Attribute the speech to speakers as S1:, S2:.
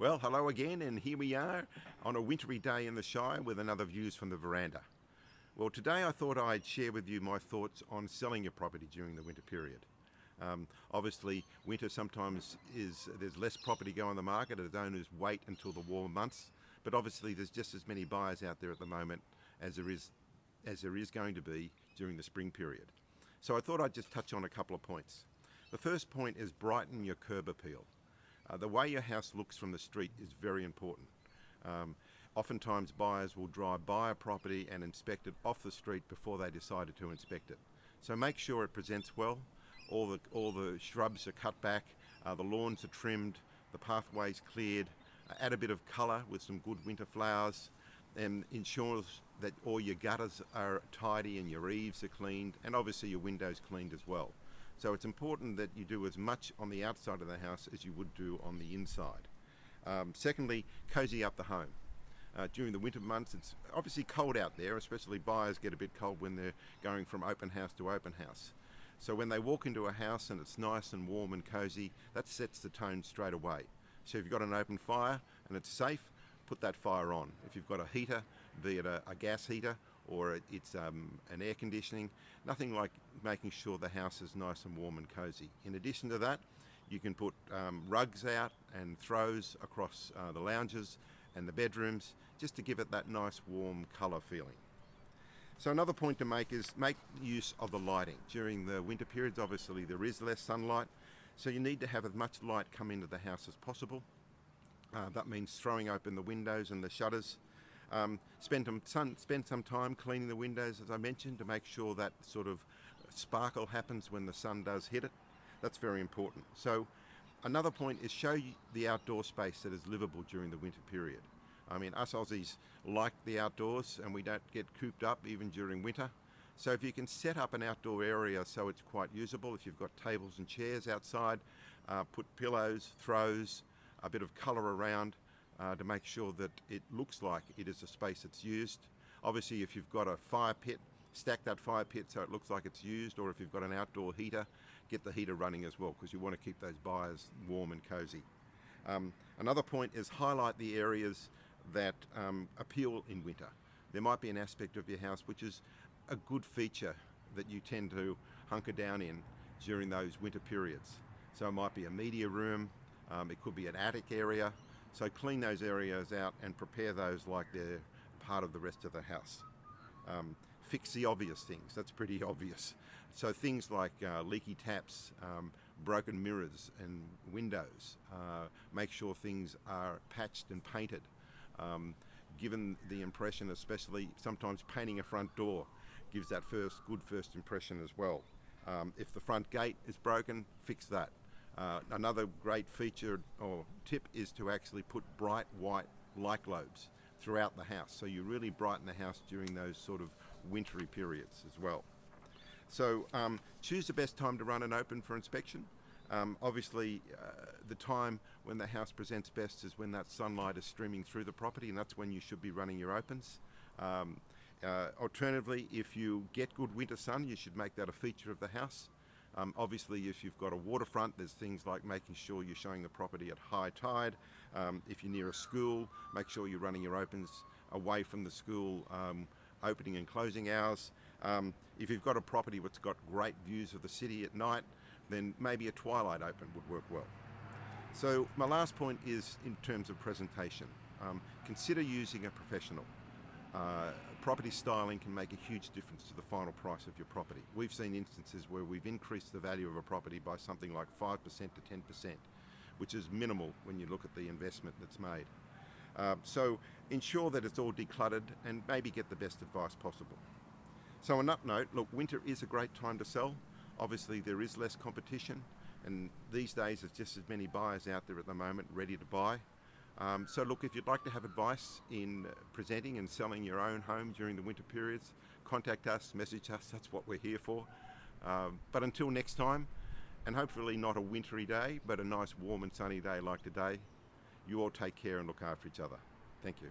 S1: Well, hello again, and here we are on a wintry day in the Shire with another Views from the Veranda. Well, today I thought I'd share with you my thoughts on selling your property during the winter period. Obviously, winter sometimes there's less property go on the market as owners wait until the warmer months, but obviously there's just as many buyers out there at the moment as there is going to be during the spring period. So I thought I'd just touch on a couple of points. The first point is brighten your curb appeal. The way your house looks from the street is very important. Oftentimes buyers will drive by a property and inspect it off the street before they decided to inspect it. So make sure it presents well, all the shrubs are cut back, the lawns are trimmed, the pathways cleared, add a bit of colour with some good winter flowers, and ensures that all your gutters are tidy and your eaves are cleaned, and obviously your windows cleaned as well. So it's important that you do as much on the outside of the house as you would do on the inside. Secondly, cozy up the home. During the winter months, it's obviously cold out there, especially buyers get a bit cold when they're going from open house to open house. So when they walk into a house and it's nice and warm and cozy, that sets the tone straight away. So if you've got an open fire and it's safe, put that fire on. If you've got a heater, be it a gas heater or it's an air conditioning, nothing like making sure the house is nice and warm and cozy. In addition to that, you can put rugs out and throws across the lounges and the bedrooms just to give it that nice warm colour feeling. So another point to make is make use of the lighting. During the winter periods, obviously there is less sunlight, so you need to have as much light come into the house as possible. That means throwing open the windows and the shutters. Spend some time cleaning the windows, as I mentioned, to make sure that sort of sparkle happens when the sun does hit it. That's very important. So another point is show the outdoor space that is livable during the winter period. I mean, us Aussies like the outdoors and we don't get cooped up even during winter. So if you can set up an outdoor area so it's quite usable, if you've got tables and chairs outside, put pillows, throws, a bit of colour around to make sure that it looks like it is a space that's used. Obviously, if you've got a fire pit, stack that fire pit so it looks like it's used, or if you've got an outdoor heater, get the heater running as well because you want to keep those buyers warm and cosy. Another point is highlight the areas that appeal in winter. There might be an aspect of your house which is a good feature that you tend to hunker down in during those winter periods. So it might be a media room, it could be an attic area. So clean those areas out and prepare those like they're part of the rest of the house. Fix the obvious things, that's pretty obvious. So things like leaky taps, broken mirrors and windows. Make sure things are patched and painted. Given the impression, especially sometimes painting a front door gives that good first impression as well. If the front gate is broken, fix that. Another great feature or tip is to actually put bright white light globes throughout the house, so you really brighten the house during those sort of wintry periods as well. So choose the best time to run and open for inspection. Obviously the time when the house presents best is when that sunlight is streaming through the property, and that's when you should be running your opens. Alternatively, if you get good winter sun, you should make that a feature of the house. Obviously, if you've got a waterfront, there's things like making sure you're showing the property at high tide. If you're near a school, make sure you're running your opens away from the school opening and closing hours. If you've got a property that's got great views of the city at night, then maybe a twilight open would work well. So my last point is in terms of presentation. Consider using a professional. Property styling can make a huge difference to the final price of your property. We've seen instances where we've increased the value of a property by something like 5% to 10%, which is minimal when you look at the investment that's made. So ensure that it's all decluttered and maybe get the best advice possible. So on that note, look, winter is a great time to sell. Obviously there is less competition, and these days there's just as many buyers out there at the moment ready to buy. So look, if you'd like to have advice in presenting and selling your own home during the winter periods, contact us, message us, that's what we're here for. But until next time, and hopefully not a wintry day, but a nice warm and sunny day like today, you all take care and look after each other. Thank you.